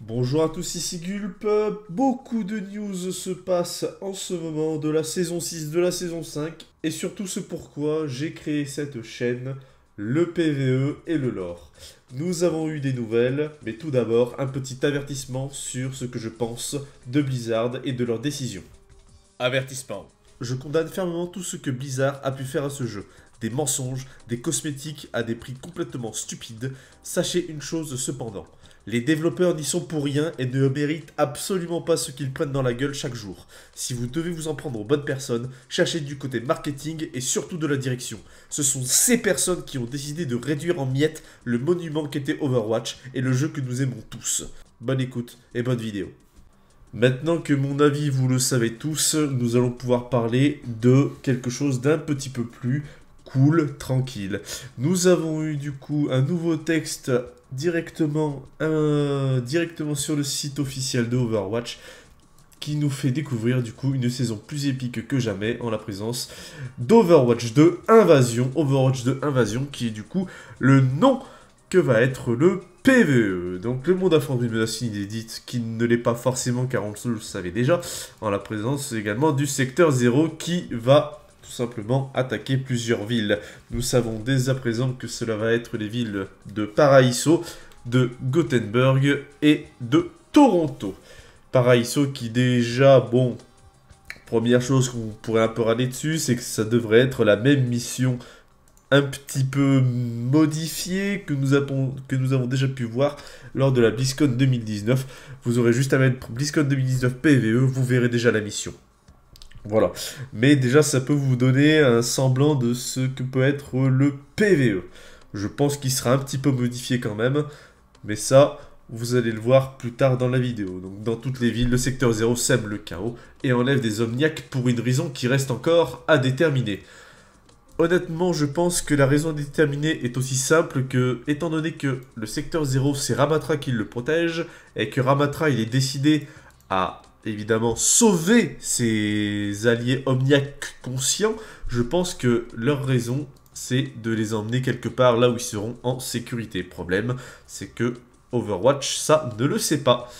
Bonjour à tous, ici Gulp. Beaucoup de news se passent en ce moment de la saison 6, de la saison 5, et surtout ce pourquoi j'ai créé cette chaîne, le PvE et le lore. Nous avons eu des nouvelles, mais tout d'abord un petit avertissement sur ce que je pense de Blizzard et de leurs décisions. Avertissement. Je condamne fermement tout ce que Blizzard a pu faire à ce jeu. Des mensonges, des cosmétiques à des prix complètement stupides. Sachez une chose cependant. Les développeurs n'y sont pour rien et ne méritent absolument pas ce qu'ils prennent dans la gueule chaque jour. Si vous devez vous en prendre aux bonnes personnes, cherchez du côté marketing et surtout de la direction. Ce sont ces personnes qui ont décidé de réduire en miettes le monument qu'était Overwatch et le jeu que nous aimons tous. Bonne écoute et bonne vidéo. Maintenant que mon avis vous le savez tous, nous allons pouvoir parler de quelque chose d'un petit peu plus cool, tranquille. Nous avons eu du coup un nouveau texte directement sur le site officiel de Overwatch qui nous fait découvrir du coup une saison plus épique que jamais en la présence d'Overwatch 2 Invasion. Overwatch 2 Invasion qui est du coup le nom que va être le PvE. Donc le monde affronte une menace inédite qui ne l'est pas forcément car on le savait déjà, en la présence également du secteur 0 qui va tout simplement attaquer plusieurs villes. Nous savons dès à présent que cela va être les villes de Paraiso, de Gothenburg et de Toronto. Paraiso qui déjà, bon, première chose qu'on pourrait un peu râler dessus, c'est que ça devrait être la même mission un petit peu modifiée que nous avons déjà pu voir lors de la BlizzCon 2019. Vous aurez juste à mettre BlizzCon 2019 PvE, vous verrez déjà la mission. Voilà, mais déjà ça peut vous donner un semblant de ce que peut être le PvE. Je pense qu'il sera un petit peu modifié quand même, mais ça, vous allez le voir plus tard dans la vidéo. Donc dans toutes les villes, le secteur 0 sème le chaos et enlève des omniacs pour une raison qui reste encore à déterminer. Honnêtement, je pense que la raison à déterminer est aussi simple que, étant donné que le secteur 0 c'est Ramatra qui le protège, et que Ramatra il est décidé à évidemment sauver ses alliés omniaques conscients, je pense que leur raison, c'est de les emmener quelque part là où ils seront en sécurité. Problème, c'est que Overwatch, ça ne le sait pas.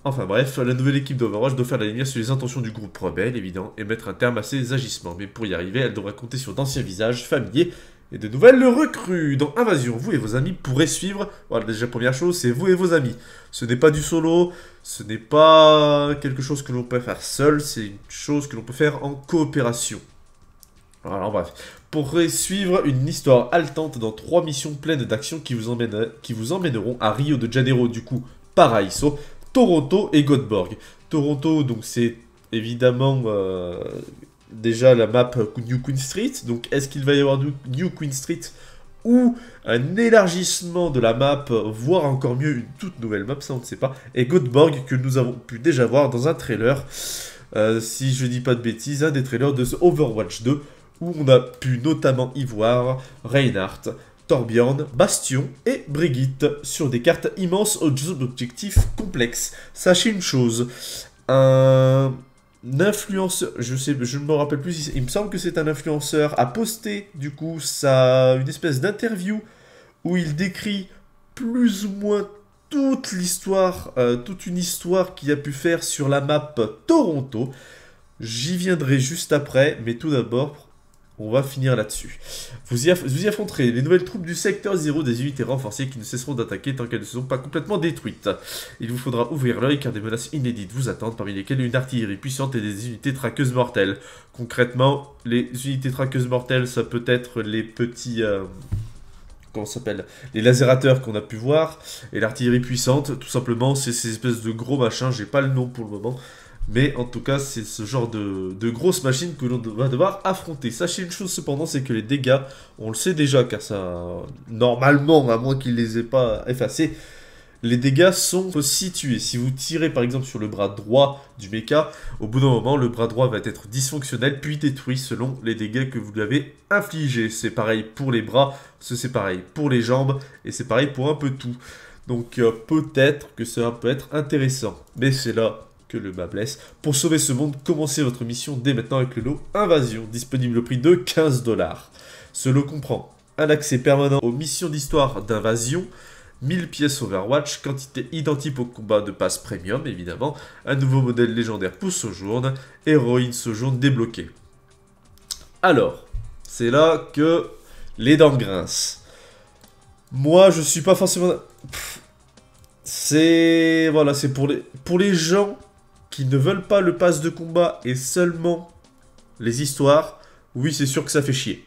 Enfin bref, la nouvelle équipe d'Overwatch doit faire la lumière sur les intentions du groupe rebelle, évident, et mettre un terme à ses agissements. Mais pour y arriver, elle devra compter sur d'anciens visages familiers et de nouvelles recrues. Dans Invasion, vous et vos amis pourrez suivre... Voilà, déjà première chose, c'est vous et vos amis. Ce n'est pas du solo, ce n'est pas quelque chose que l'on peut faire seul, c'est une chose que l'on peut faire en coopération. Alors bref, pourrez suivre une histoire haletante dans 3 missions pleines d'action qui vous emmèneront à Rio de Janeiro, du coup, Paraiso, Toronto et Göteborg. Toronto, donc c'est évidemment déjà la map New Queen Street. Donc est-ce qu'il va y avoir New Queen Street ou un élargissement de la map, voire encore mieux une toute nouvelle map, ça on ne sait pas. Et Göteborg que nous avons pu déjà voir dans un trailer, si je dis pas de bêtises, un des trailers de Overwatch 2, où on a pu notamment y voir Reinhardt, Torbjorn, Bastion et Brigitte sur des cartes immenses aux objectifs complexes. Sachez une chose, un influenceur, je ne me rappelle plus, il me semble que c'est un influenceur, a posté du coup une espèce d'interview où il décrit plus ou moins toute l'histoire, toute une histoire qu'il a pu faire sur la map Toronto. J'y viendrai juste après, mais tout d'abord, on va finir là-dessus. Vous y affronterez les nouvelles troupes du secteur 0, des unités renforcées qui ne cesseront d'attaquer tant qu'elles ne sont pas complètement détruites. Il vous faudra ouvrir l'œil car des menaces inédites vous attendent, parmi lesquelles une artillerie puissante et des unités traqueuses mortelles. Concrètement, les unités traqueuses mortelles, ça peut être les petits... comment ça s'appelle, les lasérateurs qu'on a pu voir, et l'artillerie puissante, tout simplement, c'est ces espèces de gros machins, j'ai pas le nom pour le moment. Mais en tout cas, c'est ce genre de grosses machines que l'on va devoir affronter. Sachez une chose cependant, c'est que les dégâts, on le sait déjà, car ça, normalement, à moins qu'ils les aient pas effacés, les dégâts sont situés. Si vous tirez par exemple sur le bras droit du mecha, au bout d'un moment, le bras droit va être dysfonctionnel, puis détruit selon les dégâts que vous lui avez infligés. C'est pareil pour les bras, c'est pareil pour les jambes, et c'est pareil pour un peu tout. Donc peut-être que ça peut être intéressant. Mais c'est là que le bas blesse. Pour sauver ce monde, commencez votre mission dès maintenant avec le lot Invasion, disponible au prix de 15 $. Ce lot comprend un accès permanent aux missions d'histoire d'Invasion, 1000 pièces Overwatch, quantité identique au combat de passe premium, évidemment. Un nouveau modèle légendaire pour Sojourn, héroïne Sojourn débloquée. Alors, c'est là que les dents grincent. Moi, je suis pas forcément... C'est... Voilà, c'est pour les gens qui ne veulent pas le pass de combat et seulement les histoires. Oui, c'est sûr que ça fait chier.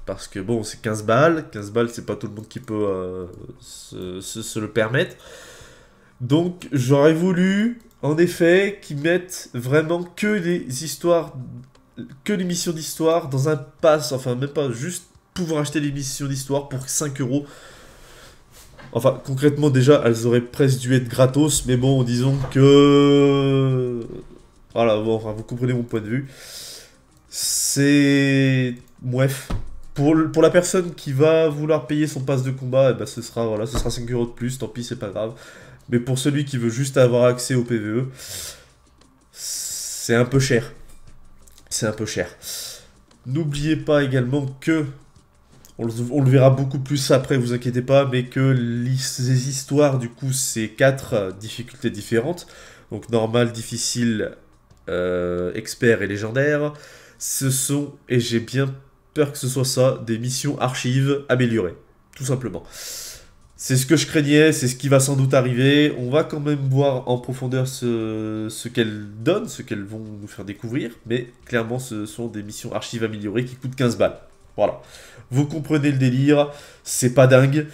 Parce que bon, c'est 15 balles. 15 balles, c'est pas tout le monde qui peut se le permettre. Donc, j'aurais voulu, en effet, qu'ils mettent vraiment que les histoires... Que les missions d'histoire dans un pass. Enfin, même pas juste pouvoir acheter les missions d'histoire pour 5 euros. Enfin, concrètement, déjà, elles auraient presque dû être gratos, mais bon, disons que... Voilà, bon, enfin, vous comprenez mon point de vue. C'est... Bref. Pour la personne qui va vouloir payer son pass de combat, eh ben, ce sera 5 euros de plus, tant pis, c'est pas grave. Mais pour celui qui veut juste avoir accès au PvE, c'est un peu cher. C'est un peu cher. N'oubliez pas également que... On le verra beaucoup plus après, vous inquiétez pas, mais que les histoires, du coup, c'est 4 difficultés différentes. Donc normal, difficile, expert et légendaire. Ce sont, et j'ai bien peur que ce soit ça, des missions archives améliorées. Tout simplement. C'est ce que je craignais, c'est ce qui va sans doute arriver. On va quand même voir en profondeur ce qu'elles donnent, ce qu'elles vont nous faire découvrir. Mais clairement, ce sont des missions archives améliorées qui coûtent 15 balles. Voilà. Vous comprenez le délire, c'est pas dingue.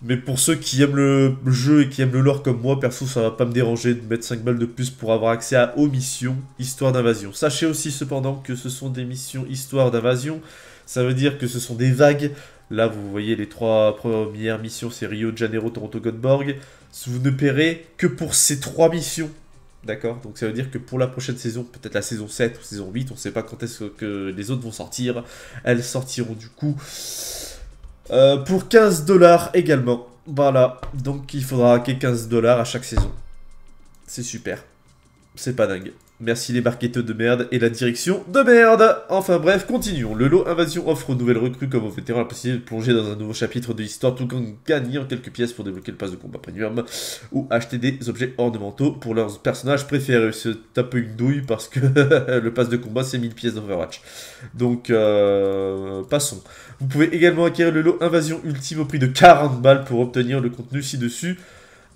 Mais pour ceux qui aiment le jeu et qui aiment le lore comme moi, perso, ça va pas me déranger de mettre 5 balles de plus pour avoir accès aux missions Histoire d'invasion. Sachez aussi cependant que ce sont des missions Histoire d'invasion. Ça veut dire que ce sont des vagues. Là, vous voyez les 3 premières missions, c'est Rio de Janeiro, Toronto, Göteborg. Vous ne paierez que pour ces 3 missions. D'accord? Donc ça veut dire que pour la prochaine saison, peut-être la saison 7 ou saison 8, on ne sait pas quand est-ce que les autres vont sortir. Elles sortiront du coup pour 15 $ également. Voilà, donc il faudra hacker 15 $ à chaque saison. C'est super. C'est pas dingue. Merci les marketeurs de merde et la direction de merde. Enfin bref, continuons. Le lot Invasion offre aux nouvelles recrues comme aux vétérans la possibilité de plonger dans un nouveau chapitre de l'histoire tout en gagnant quelques pièces pour débloquer le pass de combat premium ou acheter des objets ornementaux pour leurs personnages préférés. C'est un peu une douille parce que le pass de combat c'est 1000 pièces d'Overwatch. Donc passons. Vous pouvez également acquérir le lot Invasion Ultime au prix de 40 balles pour obtenir le contenu ci-dessus,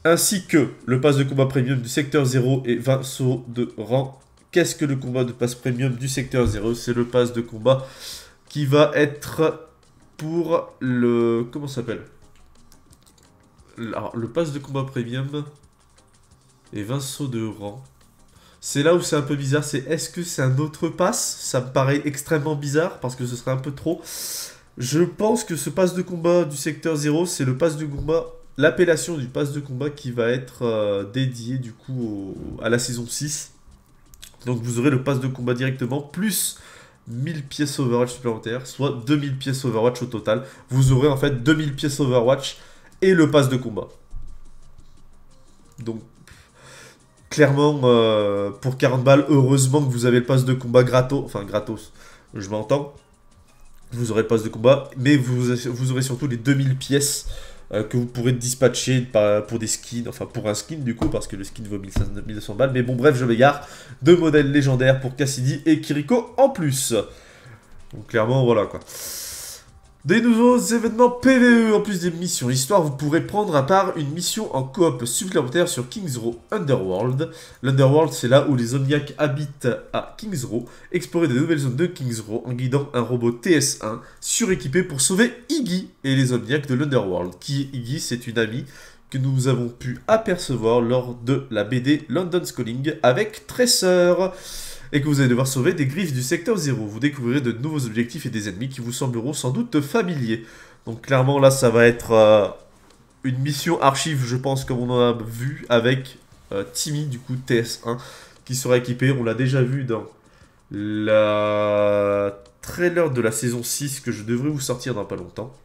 ainsi que le pass de combat premium du secteur 0 et 20 sauts de rang. Qu'est-ce que le combat de pass premium du secteur 0? C'est le pass de combat qui va être pour le... Comment ça s'appelle? Alors, le pass de combat premium et 20 sauts de rang. C'est là où c'est un peu bizarre, c'est est-ce que c'est un autre pass? Ça me paraît extrêmement bizarre parce que ce serait un peu trop. Je pense que ce pass de combat du secteur 0, c'est le pass de combat... L'appellation du pass de combat qui va être dédié du coup à la saison 6. Donc vous aurez le pass de combat directement, plus 1000 pièces Overwatch supplémentaires, soit 2000 pièces Overwatch au total. Vous aurez en fait 2000 pièces Overwatch et le pass de combat. Donc clairement, pour 40 balles, heureusement que vous avez le pass de combat gratos. Enfin gratos, je m'entends. Vous aurez le pass de combat, mais vous aurez surtout les 2000 pièces que vous pourrez dispatcher pour des skins, enfin pour un skin du coup, parce que le skin vaut 1200 balles, mais bon bref, je m'égare, 2 modèles légendaires pour Cassidy et Kiriko en plus. Donc clairement, voilà quoi. Des nouveaux événements PvE en plus des missions Histoire, vous pourrez prendre à part une mission en coop supplémentaire sur Kings Row Underworld. L'Underworld, c'est là où les Omniacs habitent à Kings Row. Explorez de nouvelles zones de Kings Row en guidant un robot TS1 suréquipé pour sauver Iggy et les Omniacs de l'Underworld. Qui est Iggy? C'est une amie que nous avons pu apercevoir lors de la BD London's Calling avec Tracer, et que vous allez devoir sauver des griffes du secteur 0. Vous découvrirez de nouveaux objectifs et des ennemis qui vous sembleront sans doute familiers. Donc clairement là ça va être une mission archive, je pense, comme on en a vu avec Timmy du coup TS1 qui sera équipé. On l'a déjà vu dans la trailer de la saison 6 que je devrais vous sortir dans pas longtemps.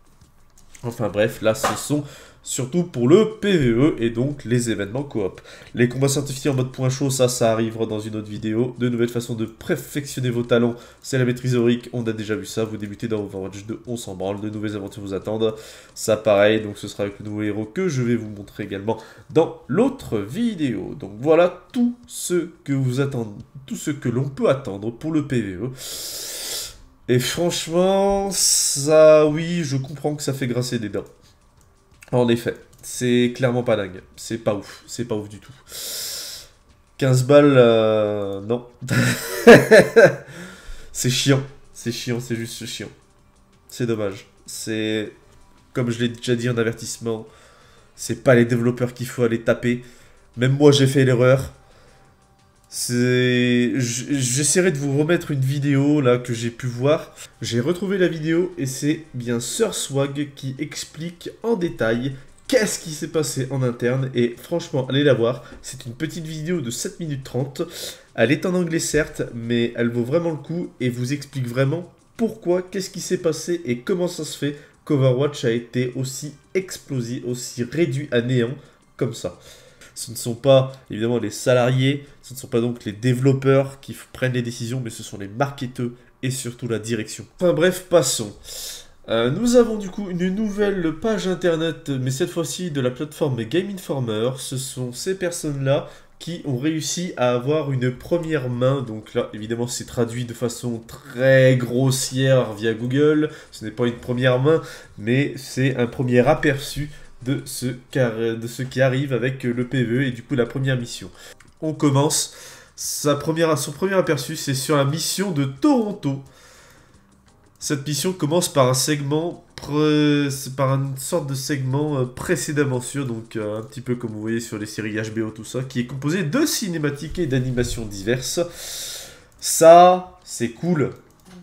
Enfin bref, là ce sont surtout pour le PvE et donc les événements coop. Les combats certifiés en mode point chaud, ça arrivera dans une autre vidéo. De nouvelles façons de perfectionner vos talents, c'est la maîtrise héroïque, on a déjà vu ça. Vous débutez dans Overwatch 2, on s'en branle, de nouvelles aventures vous attendent. Ça pareil, donc ce sera avec le nouveau héros que je vais vous montrer également dans l'autre vidéo. Donc voilà tout ce que vous attendez, tout ce que l'on peut attendre pour le PvE. Et franchement, ça, oui, je comprends que ça fait grincer des dents. En effet, c'est clairement pas dingue. C'est pas ouf du tout. 15 balles, non. C'est chiant, c'est juste chiant. C'est dommage. C'est, comme je l'ai déjà dit en avertissement, c'est pas les développeurs qu'il faut aller taper. Même moi j'ai fait l'erreur. J'essaierai de vous remettre une vidéo là que j'ai pu voir. J'ai retrouvé la vidéo et c'est bien Sir Swag qui explique en détail qu'est-ce qui s'est passé en interne. Et franchement, allez la voir. C'est une petite vidéo de 7 minutes 30. Elle est en anglais certes, mais elle vaut vraiment le coup et vous explique vraiment pourquoi, qu'est-ce qui s'est passé et comment ça se fait qu'Overwatch a été aussi explosé, aussi réduit à néant comme ça. Ce ne sont pas, évidemment, les salariés, ce ne sont pas donc les développeurs qui prennent les décisions, mais ce sont les marketeurs et surtout la direction. Enfin bref, passons. Nous avons du coup une nouvelle page internet, mais cette fois-ci de la plateforme Game Informer. Ce sont ces personnes-là qui ont réussi à avoir une première main. Donc là, évidemment, c'est traduit de façon très grossière via Google. Ce n'est pas une première main, mais c'est un premier aperçu de ce qui arrive avec le PvE et du coup la première mission. On commence, son premier aperçu c'est sur la mission de Toronto. Cette mission commence par un segment, par une sorte de segment précédemment sûr, donc un petit peu comme vous voyez sur les séries HBO tout ça, qui est composé de cinématiques et d'animations diverses. Ça, c'est cool.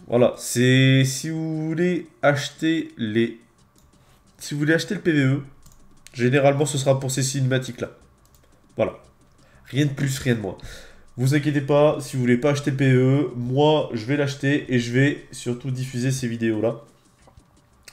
Voilà, c'est si vous voulez acheter le PvE, généralement, ce sera pour ces cinématiques-là. Voilà. Rien de plus, rien de moins. Vous inquiétez pas, si vous voulez pas acheter le PvE, moi, je vais l'acheter et je vais surtout diffuser ces vidéos-là.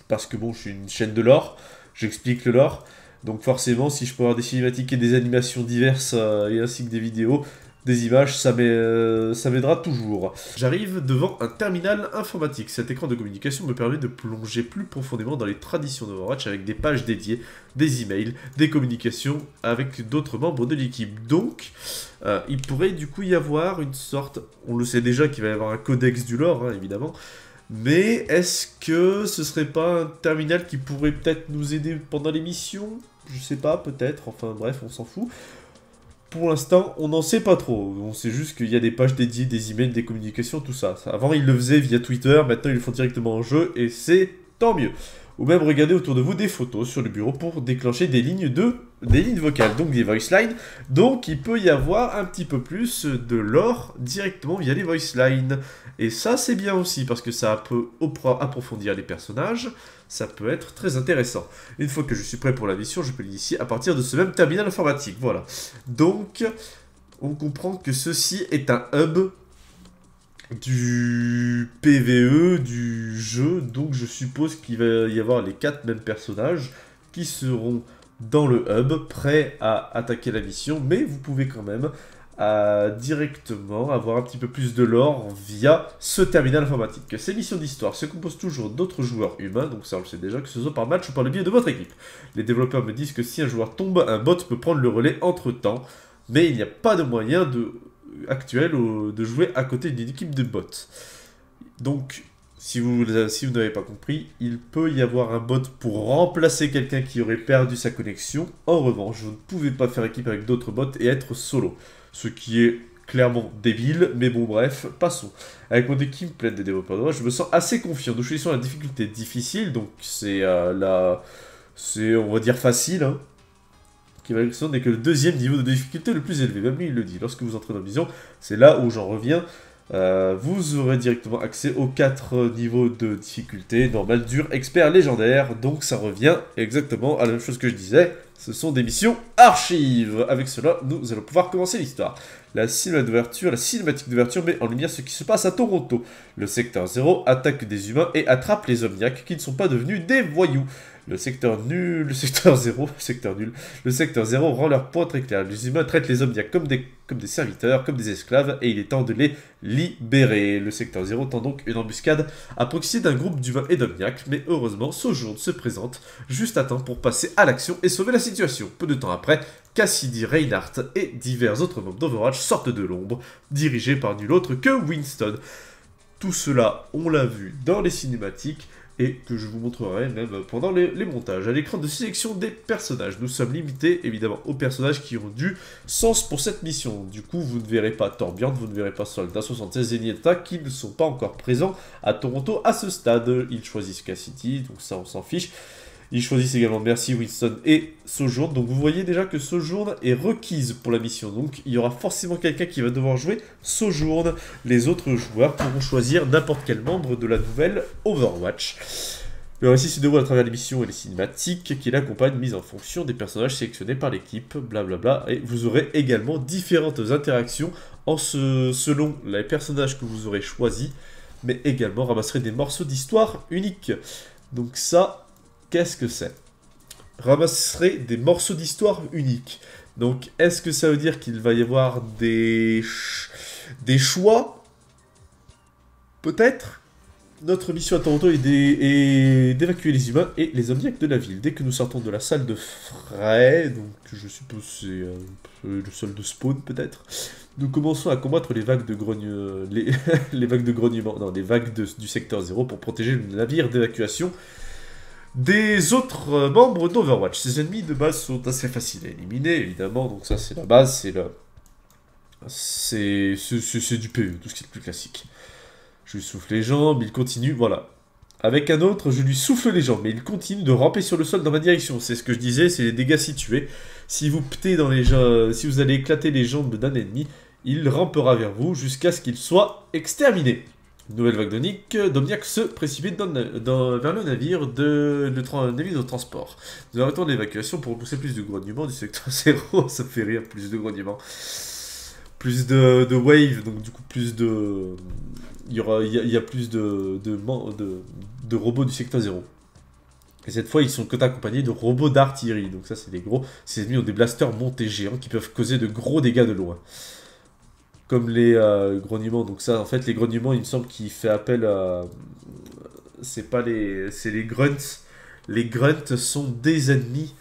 Parce que bon, je suis une chaîne de lore, j'explique le lore. Donc forcément, si je peux avoir des cinématiques et des animations diverses et ainsi que des vidéos, des images, ça m'aidera toujours. J'arrive devant un terminal informatique. Cet écran de communication me permet de plonger plus profondément dans les traditions d'Overwatch avec des pages dédiées, des emails, des communications avec d'autres membres de l'équipe. Donc, il pourrait du coup y avoir une sorte... On le sait déjà qu'il va y avoir un codex du lore, hein, évidemment. Mais est-ce que ce serait pas un terminal qui pourrait peut-être nous aider pendant l'émission? Je sais pas, peut-être. Enfin bref, on s'en fout. Pour l'instant, on n'en sait pas trop. On sait juste qu'il y a des pages dédiées, des emails, des communications, tout ça. Avant, ils le faisaient via Twitter, maintenant ils le font directement en jeu, et c'est tant mieux. Ou même regarder autour de vous des photos sur le bureau pour déclencher des lignes vocales, donc des voice lines. Donc il peut y avoir un petit peu plus de lore directement via les voice lines. Et ça c'est bien aussi, parce que ça peut approfondir les personnages. Ça peut être très intéressant. Une fois que je suis prêt pour la mission, je peux l'initier à partir de ce même terminal informatique. Voilà. Donc, on comprend que ceci est un hub du PvE, du jeu. Donc, je suppose qu'il va y avoir les 4 mêmes personnages qui seront dans le hub, prêts à attaquer la mission. Mais vous pouvez quand même directement avoir un petit peu plus de lore via ce terminal informatique. Ces missions d'histoire se composent toujours d'autres joueurs humains, donc ça on le sait déjà, que ce soit par match ou par le biais de votre équipe. Les développeurs me disent que si un joueur tombe, un bot peut prendre le relais entre temps, mais il n'y a pas de moyen actuel de jouer à côté d'une équipe de bots. Donc, si vous n'avez pas compris, il peut y avoir un bot pour remplacer quelqu'un qui aurait perdu sa connexion. En revanche, vous ne pouvez pas faire équipe avec d'autres bots et être solo. Ce qui est clairement débile, mais bon bref, passons. Avec mon équipe pleine de développeurs, je me sens assez confiant. Nous choisissons la difficulté difficile, donc c'est on va dire facile, hein, qui va n'est que le deuxième niveau de difficulté le plus élevé. Même lui il le dit, lorsque vous entrez dans la vision, c'est là où j'en reviens. Vous aurez directement accès aux 4 niveaux de difficulté, normal, dur, expert, légendaire, donc ça revient exactement à la même chose que je disais, ce sont des missions archives. Avec cela, nous allons pouvoir commencer l'histoire. La cinématique d'ouverture met en lumière ce qui se passe à Toronto. Le secteur 0 attaque des humains et attrape les Omniacs qui ne sont pas devenus des voyous. Le secteur nul, le secteur 0, le secteur nul. Le secteur 0 rend leur point très clair. Les humains traitent les Omniacs comme des serviteurs, comme des esclaves, et il est temps de les libérer. Le secteur 0 tend donc une embuscade à proximité d'un groupe d'humains et d'Omniacs, mais heureusement, Sojourn se présente juste à temps pour passer à l'action et sauver la situation. Peu de temps après, Cassidy, Reinhardt et divers autres membres d'Overwatch sortent de l'ombre, dirigés par nul autre que Winston. Tout cela, on l'a vu dans les cinématiques, et que je vous montrerai même pendant les montages. À l'écran de sélection des personnages, nous sommes limités évidemment aux personnages qui ont du sens pour cette mission. Du coup, vous ne verrez pas Torbjorn, vous ne verrez pas Soldat 76 et Nieta qui ne sont pas encore présents à Toronto à ce stade. Ils choisissent Cassidy, donc ça on s'en fiche. Ils choisissent également Mercy, Winston et Sojourn. Donc vous voyez déjà que Sojourn est requise pour la mission. Donc il y aura forcément quelqu'un qui va devoir jouer Sojourn. Les autres joueurs pourront choisir n'importe quel membre de la nouvelle Overwatch. Le récit se déroule à travers les missions et les cinématiques qui l'accompagnent, mises en fonction des personnages sélectionnés par l'équipe, blablabla. Et vous aurez également différentes interactions selon les personnages que vous aurez choisis, mais également ramasserez des morceaux d'histoire uniques. Donc ça... Qu'est-ce que c'est? Ramasserait des morceaux d'histoire uniques. Donc, est-ce que ça veut dire qu'il va y avoir des choix? Peut-être. Notre mission à Toronto est d'évacuer les humains et les Omniacs de la ville. Dès que nous sortons de la salle de frais, donc je suppose c'est le sol de spawn peut-être, nous commençons à combattre les vagues de les vagues de grognement, non, les vagues du secteur 0 pour protéger le navire d'évacuation des autres membres d'Overwatch. Ces ennemis de base sont assez faciles à éliminer, évidemment, donc ça c'est la base, c'est du PvE, tout ce qui est le plus classique. Je lui souffle les jambes, il continue, voilà. Avec un autre, je lui souffle les jambes, mais il continue de ramper sur le sol dans ma direction. C'est ce que je disais, c'est les dégâts situés. Si vous ptez dans les jambes, si vous allez éclater les jambes d'un ennemi, il rampera vers vous jusqu'à ce qu'il soit exterminé. Nouvelle vague d'Omniac se précipite vers le navire de transport. Nous arrêtons l'évacuation pour pousser plus de grognements du secteur 0. Ça fait rire, plus de grognements. Plus de wave, donc du coup plus de... Il y a plus de robots du secteur 0. Et cette fois, ils sont accompagnés de robots d'artillerie. Donc ça, c'est des gros... Ces ennemis ont des blasters montés géants qui peuvent causer de gros dégâts de loin. Comme les grognements, donc ça, en fait, les grognements, il me semble qu'il fait appel à... C'est les grunts. Les grunts sont des ennemis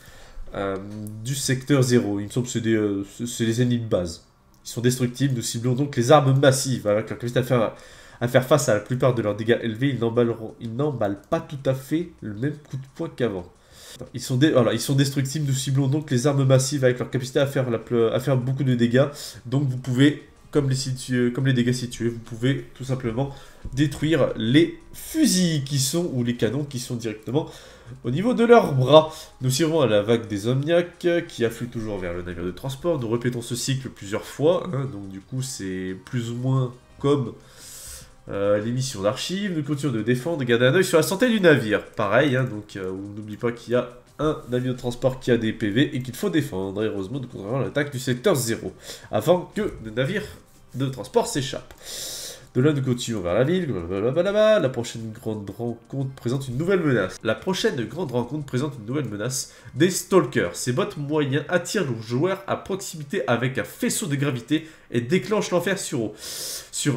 du secteur 0. Il me semble que c'est les ennemis de base. Ils sont destructibles, nous ciblons donc les armes massives. Avec leur capacité à faire face à la plupart de leurs dégâts élevés, ils n'emballent pas tout à fait le même coup de poing qu'avant. Ils sont destructibles, nous ciblons donc les armes massives avec leur capacité à faire beaucoup de dégâts. Donc vous pouvez... Comme les dégâts situés, vous pouvez tout simplement détruire les fusils ou les canons qui sont directement au niveau de leurs bras. Nous tirons à la vague des Omniacs qui afflue toujours vers le navire de transport. Nous répétons ce cycle plusieurs fois, hein, donc du coup c'est plus ou moins comme les missions d'archives. Nous continuons de défendre, de garder un œil sur la santé du navire. Pareil, hein, donc on n'oublie pas qu'il y a un navire de transport qui a des PV et qu'il faut défendre. Et heureusement, nous contrôlons l'attaque du secteur 0 avant que le navire de transport s'échappe. De là, nous continuons vers la ville. Blablabla. La prochaine grande rencontre présente une nouvelle menace. Des stalkers. Ces bots moyens attirent leurs joueurs à proximité avec un faisceau de gravité et déclenchent l'enfer sur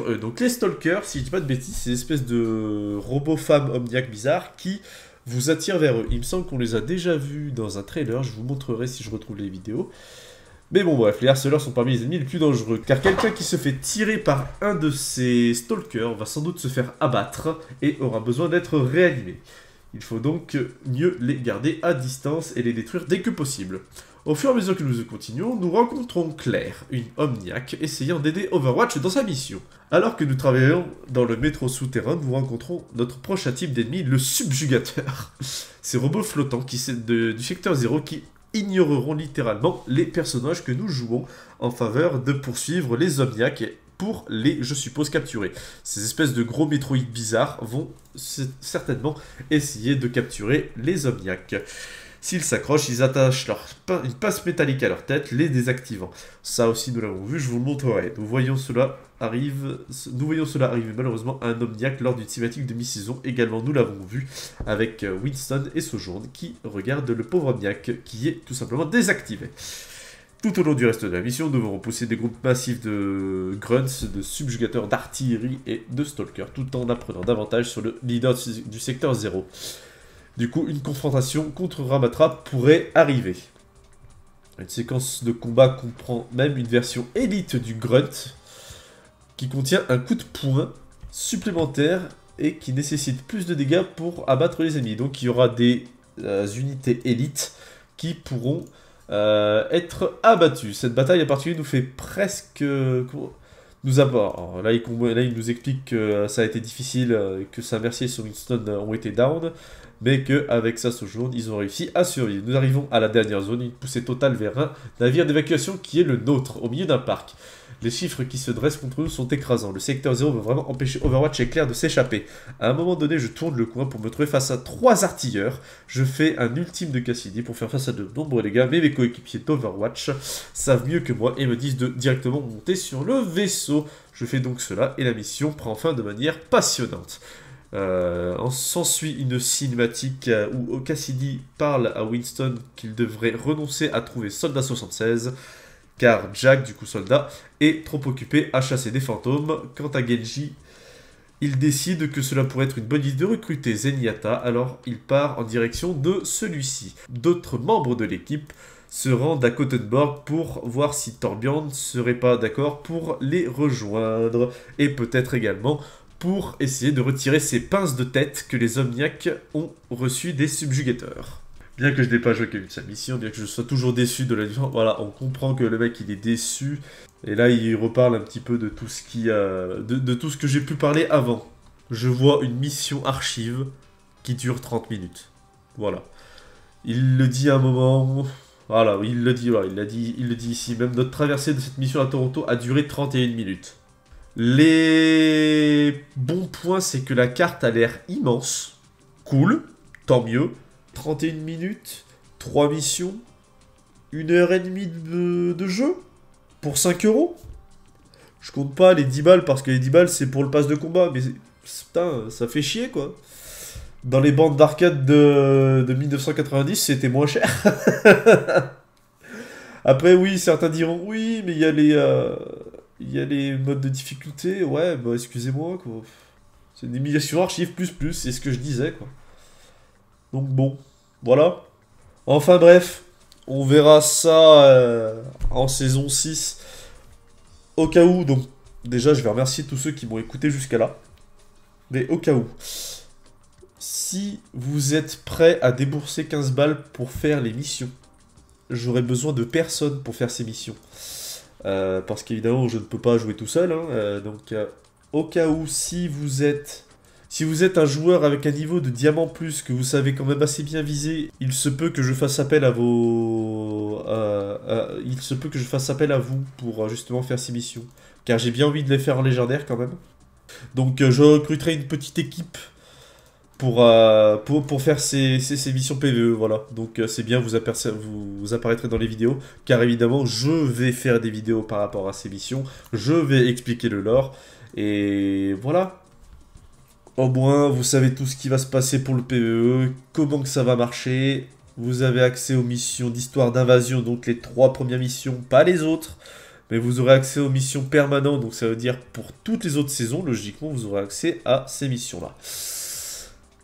eux. Donc les stalkers, si je dis pas de bêtises, c'est des espèces de robots femmes omniaques bizarres qui vous attire vers eux. Il me semble qu'on les a déjà vus dans un trailer, je vous montrerai si je retrouve les vidéos. Mais bon bref, les harceleurs sont parmi les ennemis les plus dangereux, car quelqu'un qui se fait tirer par un de ces stalkers va sans doute se faire abattre et aura besoin d'être réanimé. Il faut donc mieux les garder à distance et les détruire dès que possible. Au fur et à mesure que nous continuons, nous rencontrons Claire, une Omniac, essayant d'aider Overwatch dans sa mission. Alors que nous travaillons dans le métro souterrain, nous rencontrons notre prochain type d'ennemi, le Subjugateur. Ces robots flottants du secteur 0 qui ignoreront littéralement les personnages que nous jouons en faveur de poursuivre les Omniacs pour les, je suppose, capturer. Ces espèces de gros métroïdes bizarres vont certainement essayer de capturer les Omniacs. S'ils s'accrochent, ils attachent une pince métallique à leur tête, les désactivant. Ça aussi, nous l'avons vu, je vous le montrerai. Nous voyons cela arriver malheureusement à un Omniac lors d'une cinématique de mi-saison. Également, nous l'avons vu avec Winston et Sojourn qui regardent le pauvre Omniac qui est tout simplement désactivé. Tout au long du reste de la mission, nous devons repousser des groupes massifs de grunts, de subjugateurs d'artillerie et de stalkers, tout en apprenant davantage sur le leader du secteur 0. Du coup, une confrontation contre Ramatra pourrait arriver. Une séquence de combat comprend même une version élite du grunt, qui contient un coup de poing supplémentaire et qui nécessite plus de dégâts pour abattre les ennemis. Donc il y aura des unités élites qui pourront être abattues. Cette bataille en particulier nous fait presque... nous aborde. Là, il nous explique que ça a été difficile, que sa Mercier et son Winston ont été down, mais qu'avec sa Sojourn, ils ont réussi à survivre. Nous arrivons à la dernière zone, une poussée totale vers un navire d'évacuation qui est le nôtre, au milieu d'un parc. Les chiffres qui se dressent contre nous sont écrasants. Le secteur 0 veut vraiment empêcher Overwatch et Claire de s'échapper. À un moment donné, je tourne le coin pour me trouver face à 3 artilleurs. Je fais un ultime de Cassidy pour faire face à de nombreux dégâts, mais mes coéquipiers d'Overwatch savent mieux que moi et me disent de directement monter sur le vaisseau. Je fais donc cela et la mission prend fin de manière passionnante. S'ensuit une cinématique où Cassidy parle à Winston qu'il devrait renoncer à trouver Soldat 76, car Jack, du coup soldat, est trop occupé à chasser des fantômes. Quant à Genji, il décide que cela pourrait être une bonne idée de recruter Zenyatta, alors il part en direction de celui-ci. D'autres membres de l'équipe se rendent à Kottenborg pour voir si Torbjorn serait pas d'accord pour les rejoindre, et peut-être également pour essayer de retirer ces pinces de tête que les Omniacs ont reçues des subjugateurs. Bien que je n'ai pas joué qu'à une seule mission, bien que je sois toujours déçu de la mission, voilà, on comprend que le mec il est déçu. Et là il reparle un petit peu de tout ce qui de tout ce que j'ai pu parler avant. Je vois une mission archive qui dure 30 minutes. Voilà. Il le dit à un moment. Voilà, il le dit, voilà, il le dit ici. Même notre traversée de cette mission à Toronto a duré 31 minutes. Les bons points, c'est que la carte a l'air immense. Cool, tant mieux. 31 minutes, 3 missions, 1h30 de jeu, pour 5 €. Je compte pas les 10 balles, parce que les 10 balles, c'est pour le pass de combat, mais putain, ça fait chier, quoi. Dans les bandes d'arcade de 1990, c'était moins cher. Après, oui, certains diront, oui, mais il y a les modes de difficulté. Ouais, bah, excusez-moi, quoi. C'est une émulation archive plus, c'est ce que je disais, quoi. Donc bon, voilà. Enfin bref, on verra ça en saison 6. Au cas où, donc déjà je vais remercier tous ceux qui m'ont écouté jusqu'à là. Mais au cas où, si vous êtes prêts à débourser 15 balles pour faire les missions, j'aurai besoin de personne pour faire ces missions. Parce qu'évidemment je ne peux pas jouer tout seul. Hein, donc au cas où, si vous êtes un joueur avec un niveau de diamant plus, que vous savez quand même assez bien viser, il se peut que je fasse appel à vos... il se peut que je fasse appel à vous pour justement faire ces missions. Car j'ai bien envie de les faire en légendaire quand même. Donc je recruterai une petite équipe pour faire ces missions PvE, voilà. Donc c'est bien, vous apparaîtrez dans les vidéos. Car évidemment, je vais faire des vidéos par rapport à ces missions. Je vais expliquer le lore. Et voilà. Au moins, vous savez tout ce qui va se passer pour le PvE, comment que ça va marcher. Vous avez accès aux missions d'histoire d'invasion, donc les 3 premières missions, pas les autres. Mais vous aurez accès aux missions permanentes, donc ça veut dire pour toutes les autres saisons, logiquement, vous aurez accès à ces missions-là.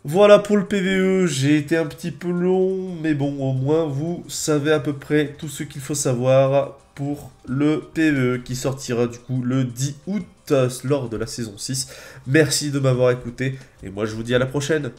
Voilà pour le PvE, j'ai été un petit peu long, mais bon, au moins vous savez à peu près tout ce qu'il faut savoir pour le PvE qui sortira du coup le 10 août lors de la saison 6. Merci de m'avoir écouté et moi je vous dis à la prochaine.